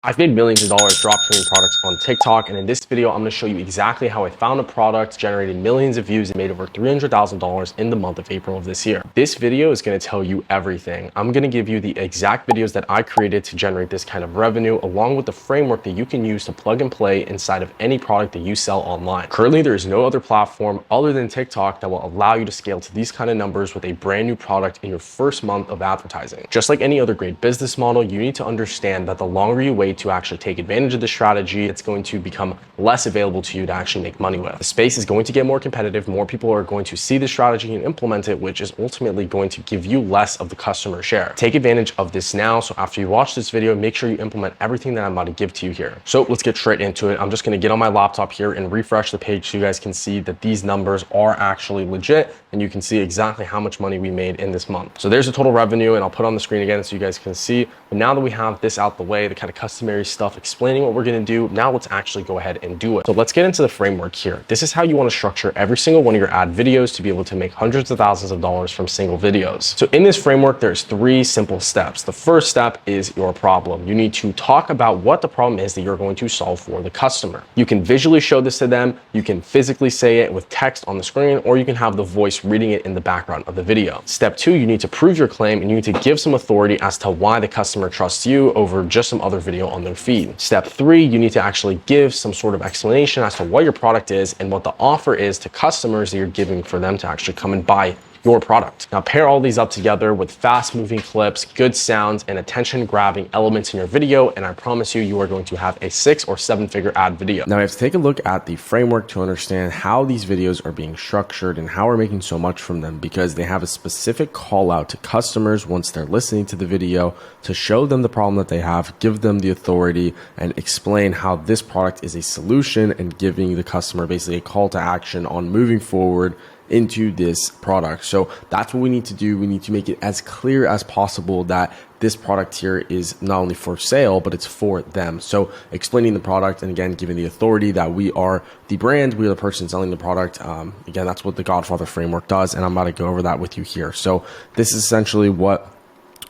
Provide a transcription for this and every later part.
I've made millions of dollars dropshipping products on TikTok, and in this video, I'm going to show you exactly how I found a product, generated millions of views, and made over $300,000 in the month of April of this year. This video is going to tell you everything. I'm going to give you the exact videos that I created to generate this kind of revenue, along with the framework that you can use to plug and play inside of any product that you sell online. Currently, there is no other platform other than TikTok that will allow you to scale to these kind of numbers with a brand new product in your first month of advertising. Just like any other great business model, you need to understand that the longer you wait to actually take advantage of the strategy, it's going to become less available to you to actually make money with. The space is going to get more competitive. More people are going to see the strategy and implement it, which is ultimately going to give you less of the customer share. Take advantage of this now. So after you watch this video, make sure you implement everything that I'm about to give to you here. So let's get straight into it. I'm just going to get on my laptop here and refresh the page so you guys can see that these numbers are actually legit, and you can see exactly how much money we made in this month. So there's the total revenue, and I'll put it on the screen again so you guys can see. But now that we have this out the way, the kind of customary stuff explaining what we're going to do, now let's actually go ahead and do it. So let's get into the framework here. This is how you want to structure every single one of your ad videos to be able to make hundreds of thousands of dollars from single videos. So in this framework, there's 3 simple steps. The first step is your problem. You need to talk about what the problem is that you're going to solve for the customer. You can visually show this to them, you can physically say it with text on the screen, or you can have the voice reading it in the background of the video. Step 2, you need to prove your claim, and you need to give some authority as to why the customer trusts you over just some other video on their feed. Step 3, you need to actually give some sort of explanation as to what your product is and what the offer is to customers that you're giving for them to actually come and buy your product. Now pair all these up together with fast moving clips, good sounds, and attention grabbing elements in your video, and I promise you, you are going to have a 6 or 7 figure ad video. Now we have to take a look at the framework to understand how these videos are being structured and how we're making so much from them, because they have a specific call out to customers once they're listening to the video to show them the problem that they have, give them the authority, and explain how this product is a solution, and giving the customer basically a call to action on moving forward into this product. So that's what we need to do. We need to make it as clear as possible that this product here is not only for sale, but it's for them. So explaining the product, and again, giving the authority that we are the brand, we are the person selling the product. Again, that's what the Godfather framework does, and I'm about to go over that with you here. So this is essentially what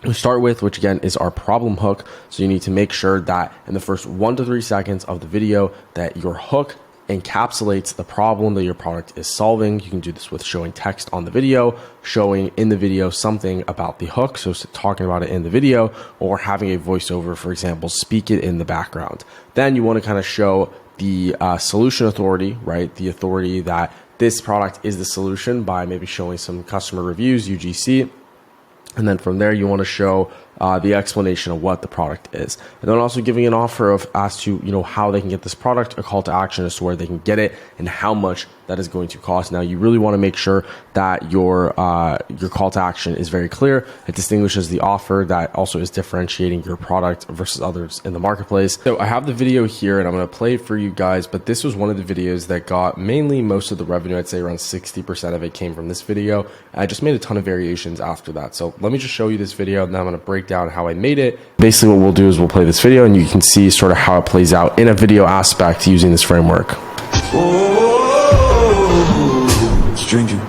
we start with, which again is our problem hook. So you need to make sure that in the first 1 to 3 seconds of the video that your hook encapsulates the problem that your product is solving. You can do this with showing text on the video, showing in the video something about the hook, so talking about it in the video, or having a voiceover, for example, speak it in the background. Then you want to kind of show the solution authority, right? The authority that this product is the solution by maybe showing some customer reviews, UGC. And then from there, you want to show the explanation of what the product is, and then also giving an offer of as to how they can get this product, a call to action as to where they can get it and how much that is going to cost. Now you really want to make sure that your call to action is very clear. It distinguishes the offer, that also is differentiating your product versus others in the marketplace. So I have the video here and I'm going to play it for you guys, but this was one of the videos that got mainly most of the revenue. I'd say around 60% of it came from this video. I just made a ton of variations after that. So let me just show you this video, and then I'm going to break down how I made it. Basically what we'll do is we'll play this video and you can see sort of how it plays out in a video aspect using this framework. Stranger.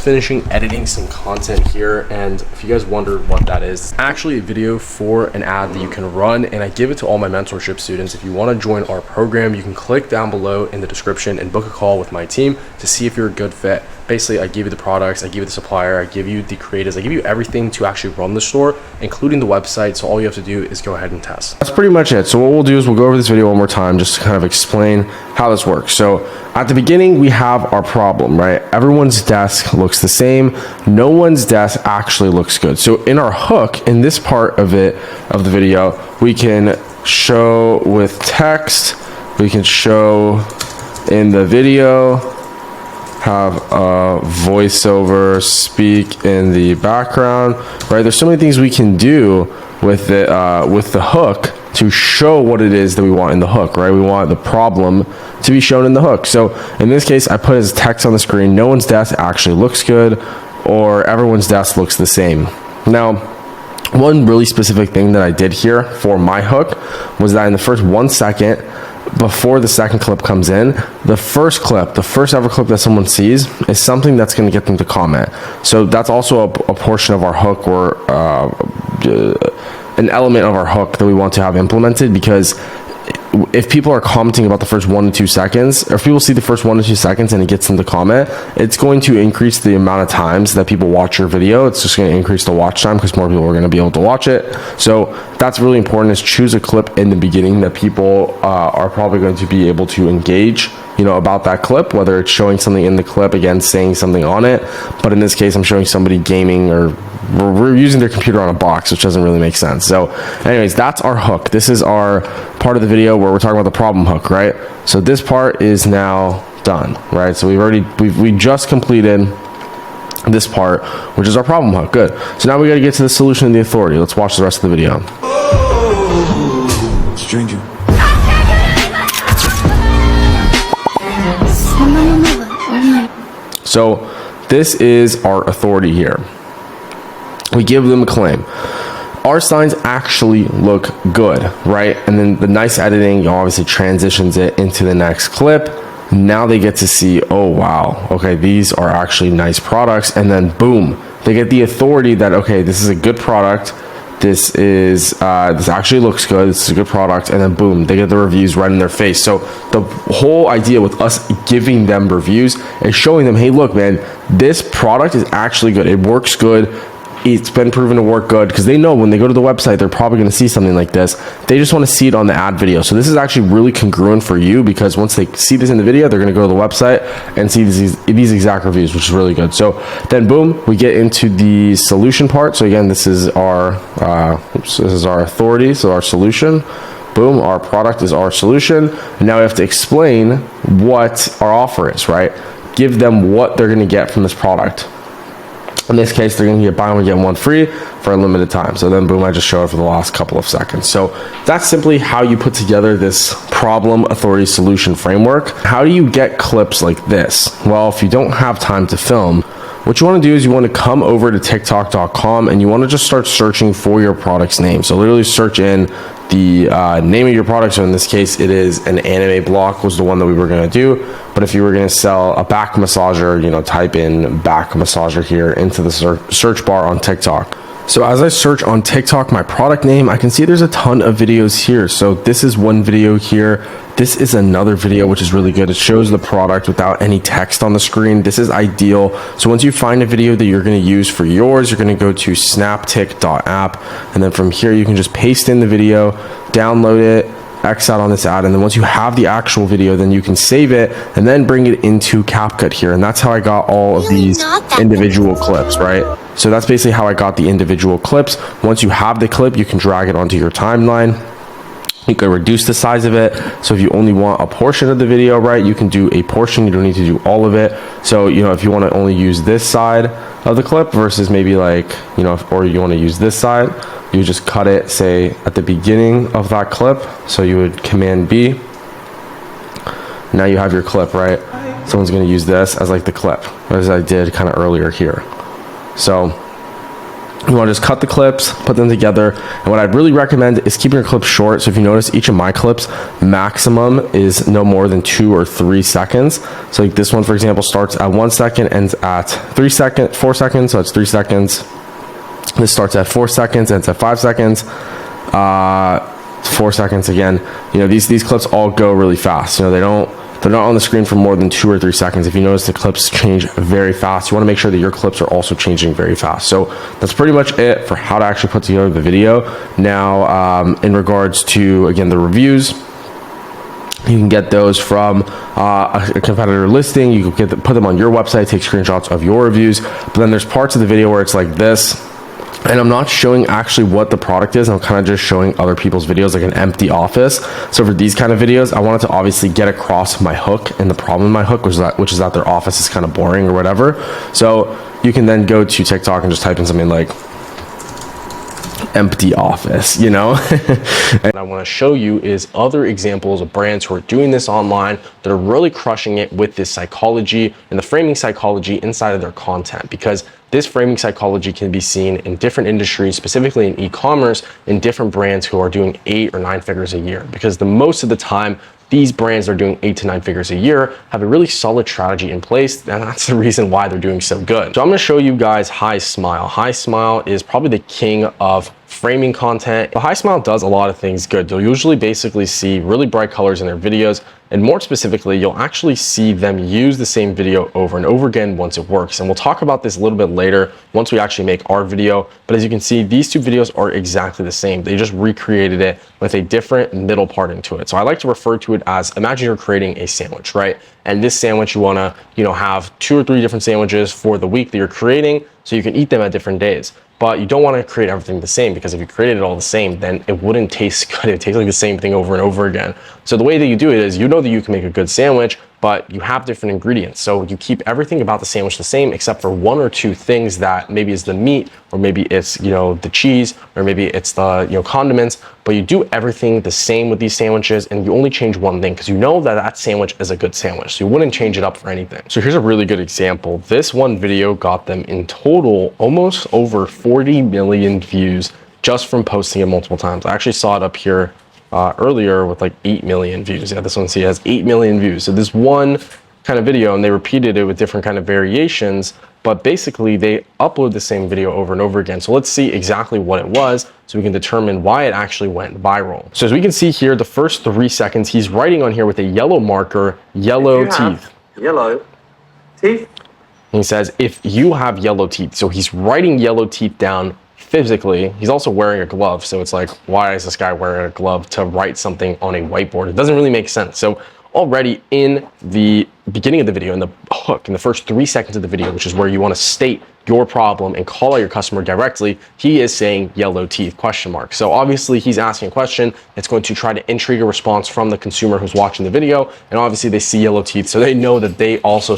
Finishing editing some content here, and if you guys wondered what that is, it's actually a video for an ad that you can run, and I give it to all my mentorship students. If you want to join our program, you can click down below in the description and book a call with my team to see if you're a good fit. Basically, I give you the products, I give you the supplier, I give you the creatives, I give you everything to actually run the store, including the website. So all you have to do is go ahead and test. That's pretty much it. So what we'll do is we'll go over this video one more time just to kind of explain how this works. So at the beginning, we have our problem, right? Everyone's desk looks the same. No one's desk actually looks good. So in our hook, in this part of the video, we can show with text, we can show in the video, have a voiceover speak in the background, right? There's so many things we can do with the hook to show what it is that we want in the hook, right? We want the problem to be shown in the hook. So in this case, I put as text on the screen, no one's desk actually looks good, or everyone's desk looks the same. Now, one really specific thing that I did here for my hook was that in the first 1 second, before the second clip comes in, the first ever clip that someone sees is something that's going to get them to comment. So that's also a portion of our hook, or an element of our hook that we want to have implemented, because if people are commenting about the first 1 to 2 seconds, or if people see the first 1 to 2 seconds and it gets them to comment, it's going to increase the amount of times that people watch your video. It's just going to increase the watch time because more people are going to be able to watch it. So that's really important, is choose a clip in the beginning that people are probably going to be able to engage, you know, about that clip, whether it's showing something in the clip, again, saying something on it. But in this case, I'm showing somebody gaming, or we're using their computer on a box, which doesn't really make sense. So anyways, that's our hook. This is our part of the video where we're talking about the problem hook, right? So this part is now done, right? So we just completed this part, which is our problem hook. Good. So now we got to get to the solution and the authority. Let's watch the rest of the video. Stranger. So this is our authority here. We give them a claim. Our signs actually look good, right? And then the nice editing obviously transitions it into the next clip. Now they get to see, oh wow, okay, these are actually nice products. And then boom, they get the authority that, okay, this is a good product. This actually looks good. This is a good product. And then boom, they get the reviews right in their face. So the whole idea with us giving them reviews is showing them, hey, look, man, this product is actually good. It works good. It's been proven to work good, because they know when they go to the website, they're probably going to see something like this. They just want to see it on the ad video. So this is actually really congruent for you, because once they see this in the video, they're going to go to the website and see these exact reviews, which is really good. So then boom, we get into the solution part. So again, this is our authority. So our solution, boom, our product is our solution. And now we have to explain what our offer is, right? Give them what they're going to get from this product. In this case, they're going to get buy one, get one free for a limited time. So then boom, I just show it for the last couple of seconds. So that's simply how you put together this problem, authority, solution framework. How do you get clips like this? Well, if you don't have time to film, what you want to do is you want to come over to tiktok.com and you want to just start searching for your product's name. So literally search in the name of your product. So in this case, it is an anime block was the one that we were going to do. But if you were going to sell a back massager, you know, type in back massager here into the search bar on TikTok. So as I search on TikTok, my product name, I can see there's a ton of videos here. So this is one video here. This is another video, which is really good. It shows the product without any text on the screen. This is ideal. So once you find a video that you're going to use for yours, you're going to go to snaptik.app. And then from here, you can just paste in the video, download it, X out on this ad, and then once you have the actual video, then you can save it and then bring it into CapCut here. And that's how I got all of these individual clips, right? So that's basically how I got the individual clips. Once you have the clip, you can drag it onto your timeline. You can reduce the size of it. So if you only want a portion of the video, right, you can do a portion. You don't need to do all of it. So, you know, if you want to only use this side of the clip versus maybe like, you know, or you want to use this side, you just cut it, say, at the beginning of that clip. So you would Command B. Now you have your clip, right? Someone's going to use this as like the clip, as I did kind of earlier here. So you want to just cut the clips, put them together. And what I'd really recommend is keeping your clips short. So if you notice, each of my clips maximum is no more than 2 or 3 seconds. So like this one, for example, starts at 1 second, ends at 4 seconds. So it's 3 seconds. This starts at 4 seconds, ends at 5 seconds. 4 seconds again. You know, these clips all go really fast. You know, they're not on the screen for more than 2 or 3 seconds. If you notice, the clips change very fast. You want to make sure that your clips are also changing very fast. So that's pretty much it for how to actually put together the video. Now, in regards to, again, the reviews, you can get those from a competitor listing. You can put them on your website, take screenshots of your reviews. But then there's parts of the video where it's like this. And I'm not showing actually what the product is. I'm kind of just showing other people's videos, like an empty office. So for these kind of videos, I wanted to obviously get across my hook, and the problem in my hook was which is that their office is kind of boring or whatever. So you can then go to TikTok and just type in something like empty office, you know. And I want to show you is other examples of brands who are doing this online that are really crushing it with this psychology and the framing psychology inside of their content, because this framing psychology can be seen in different industries, specifically in e-commerce, in different brands who are doing 8 or 9 figures a year, because the most of the time these brands that are doing 8 to 9 figures a year have a really solid strategy in place, and that's the reason why they're doing so good. So I'm gonna show you guys High Smile. High Smile is probably the king of framing content. High Smile does a lot of things good. You'll usually basically see really bright colors in their videos, and more specifically, you'll actually see them use the same video over and over again once it works. And we'll talk about this a little bit later once we actually make our video. But as you can see, these two videos are exactly the same. They just recreated it with a different middle part into it. So I like to refer to it as, imagine you're creating a sandwich, right? And this sandwich, you wanna, have 2 or 3 different sandwiches for the week that you're creating so you can eat them at different days. But you don't want to create everything the same, because if you created it all the same, then it wouldn't taste good. It tastes like the same thing over and over again. So the way that you do it is, you know that you can make a good sandwich, but you have different ingredients. So you keep everything about the sandwich the same, except for 1 or 2 things that maybe is the meat, or maybe it's, the cheese, or maybe it's the, condiments, but you do everything the same with these sandwiches, and you only change 1 thing, because you know that that sandwich is a good sandwich. So you wouldn't change it up for anything. So here's a really good example. This one video got them in total almost over 40 million views just from posting it multiple times. I actually saw it up here earlier with like 8 million views. Yeah, this one, see, has 8 million views. So this one kind of video, and they repeated it with different kind of variations, but basically they upload the same video over and over again. So let's see exactly what it was so we can determine why it actually went viral. So as we can see here, the first 3 seconds, he's writing on here with a yellow marker, yellow teeth. Yellow teeth. And he says, if you have yellow teeth. So he's writing yellow teeth down physically. He's also wearing a glove. So it's like, why is this guy wearing a glove to write something on a whiteboard? It doesn't really make sense. So already in the beginning of the video, in the hook, in the first 3 seconds of the video, which is where you want to state your problem and call out your customer directly, he is saying yellow teeth, question mark. So obviously he's asking a question. It's going to try to intrigue a response from the consumer who's watching the video. And obviously they see yellow teeth. So they know that they also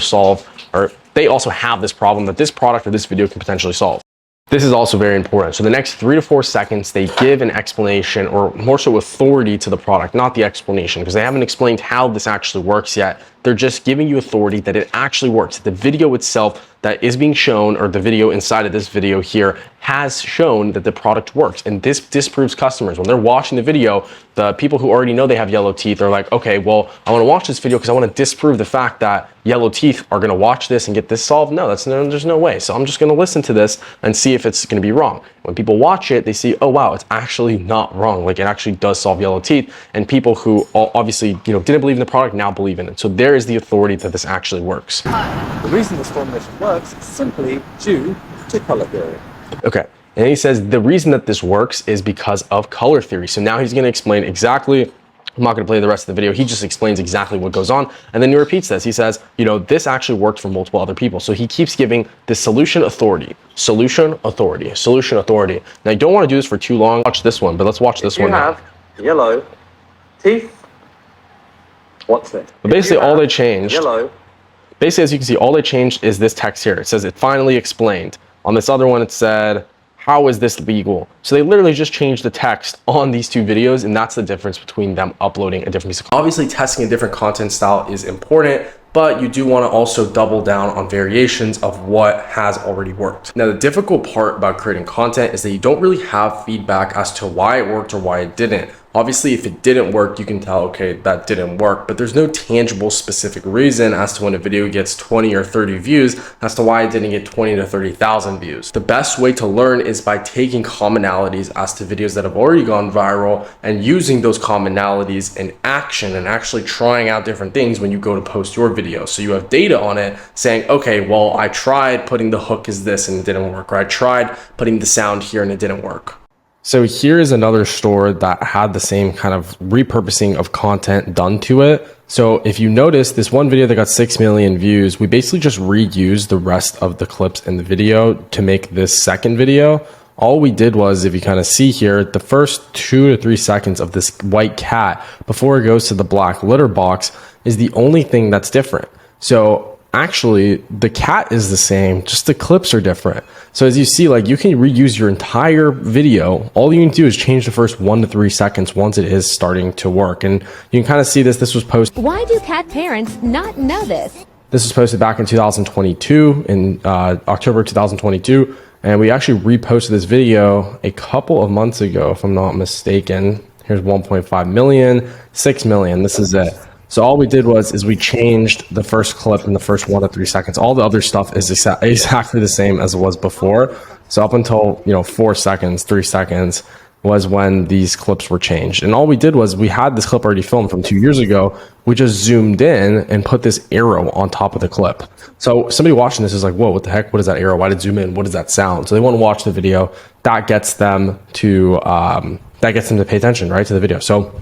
they also have this problem that this product or this video can potentially solve. This is also very important. So the next 3 to 4 seconds, they give an explanation, or more so authority to the product, not the explanation, because they haven't explained how this actually works yet. They're just giving you authority that it actually works. The video itself that is being shown, or the video inside of this video here, has shown that the product works. And this disproves customers. When they're watching the video, the people who already know they have yellow teeth are like, okay, well, I want to watch this video because I want to disprove the fact that yellow teeth are going to watch this and get this solved. No, there's no way. So I'm just going to listen to this and see if it's going to be wrong. When people watch it, they see, oh wow, it's actually not wrong. Like, it actually does solve yellow teeth. And people who obviously didn't believe in the product now believe in it. So there is the authority that this actually works. The reason this formulation works is simply due to color theory. Okay. And he says the reason that this works is because of color theory. So now he's going to explain exactly. I'm not going to play the rest of the video. He just explains exactly what goes on. And then he repeats this. He says, this actually worked for multiple other people. So he keeps giving the solution authority, solution authority, solution authority. Now, you don't want to do this for too long. Watch this one, but let's watch this one now. You have yellow teeth. What's it? But basically all they changed, yellow. Basically, as you can see, all they changed is this text here. It says it finally explained. On this other one, it said, how is this legal? So they literally just changed the text on these 2 videos, and that's the difference between them uploading a different piece of content. Obviously, testing a different content style is important, but you do want to also double down on variations of what has already worked. Now, the difficult part about creating content is that you don't really have feedback as to why it worked or why it didn't. Obviously, if it didn't work, you can tell, okay, that didn't work, but there's no tangible specific reason as to when a video gets 20 or 30 views as to why it didn't get 20 to 30,000 views. The best way to learn is by taking commonalities as to videos that have already gone viral and using those commonalities in action and actually trying out different things when you go to post your video. So you have data on it saying, okay, well, I tried putting the hook as this and it didn't work, or I tried putting the sound here and it didn't work. So here is another store that had the same kind of repurposing of content done to it. So if you notice this one video that got 6 million views, we basically just reused the rest of the clips in the video to make this second video. All we did was, if you kind of see here, the first 2 to 3 seconds of this white cat before it goes to the black litter box is the only thing that's different. So actually, the cat is the same, just the clips are different. So as you see, like, you can reuse your entire video. All you need to do is change the first 1 to 3 seconds once it is starting to work. And you can kind of see this. This was posted. Why do cat parents not know this? This was posted back in 2022, in October 2022. And we actually reposted this video a couple of months ago, if I'm not mistaken. Here, Here's 1.5 million, 6 million. This is it. So all we did is we changed the first clip in the first 1 to 3 seconds. All the other stuff is exactly the same as it was before. So up until 4 seconds, 3 seconds was when these clips were changed. And all we did was we had this clip already filmed from 2 years ago. We just zoomed in and put this arrow on top of the clip. So somebody watching this is like, whoa, what the heck? What is that arrow? Why did it zoom in? What does that sound? So they want to watch the video. That gets them to pay attention, right, to the video. So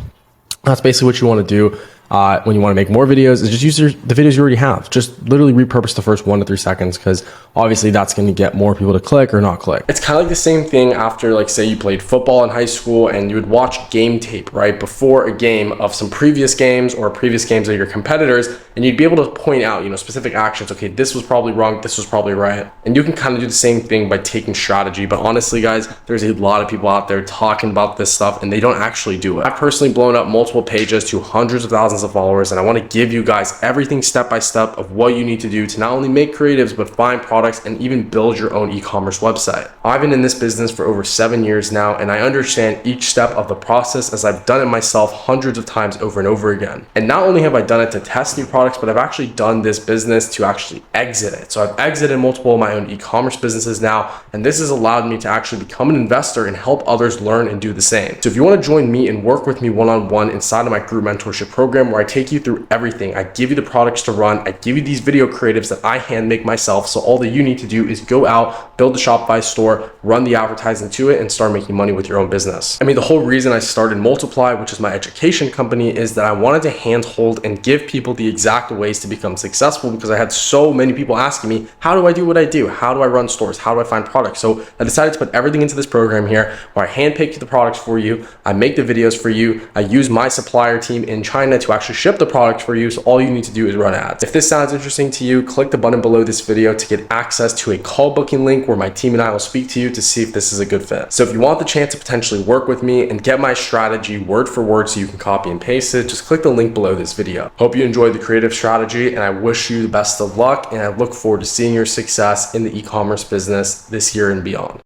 that's basically what you want to do. When you want to make more videos, is just use the videos you already have. Just literally repurpose the first 1 to 3 seconds, because obviously that's going to get more people to click or not click. It's kind of like the same thing after, like, say you played football in high school and you would watch game tape right before a game of some previous games or previous games of your competitors, and you'd be able to point out, specific actions. Okay, this was probably wrong, this was probably right. And you can kind of do the same thing by taking strategy. But honestly, guys, there's a lot of people out there talking about this stuff and they don't actually do it. I've personally blown up multiple pages to hundreds of thousands of followers, and I want to give you guys everything step by step of what you need to do to not only make creatives but find products and even build your own e-commerce website. I've been in this business for over 7 years now, and I understand each step of the process as I've done it myself hundreds of times over and over again. And not only have I done it to test new products, but I've actually done this business to actually exit it. So I've exited multiple of my own e-commerce businesses now, and this has allowed me to actually become an investor and help others learn and do the same. So if you want to join me and work with me one-on-one inside of my group mentorship program, where I take you through everything, I give you the products to run, I give you these video creatives that I hand make myself. So all that you need to do is go out, build a Shopify store, run the advertising to it, and start making money with your own business. I mean, the whole reason I started Multiply, which is my education company, is that I wanted to handhold and give people the exact ways to become successful, because I had so many people asking me, how do I do what I do? How do I run stores? How do I find products? So I decided to put everything into this program here, where I handpick the products for you, I make the videos for you, I use my supplier team in China to actually ship the product for you. So all you need to do is run ads. If this sounds interesting to you, click the button below this video to get access to a call booking link where my team and I will speak to you to see if this is a good fit. So if you want the chance to potentially work with me and get my strategy word for word so you can copy and paste it, just click the link below this video. Hope you enjoyed the creative strategy, and I wish you the best of luck, and I look forward to seeing your success in the e-commerce business this year and beyond.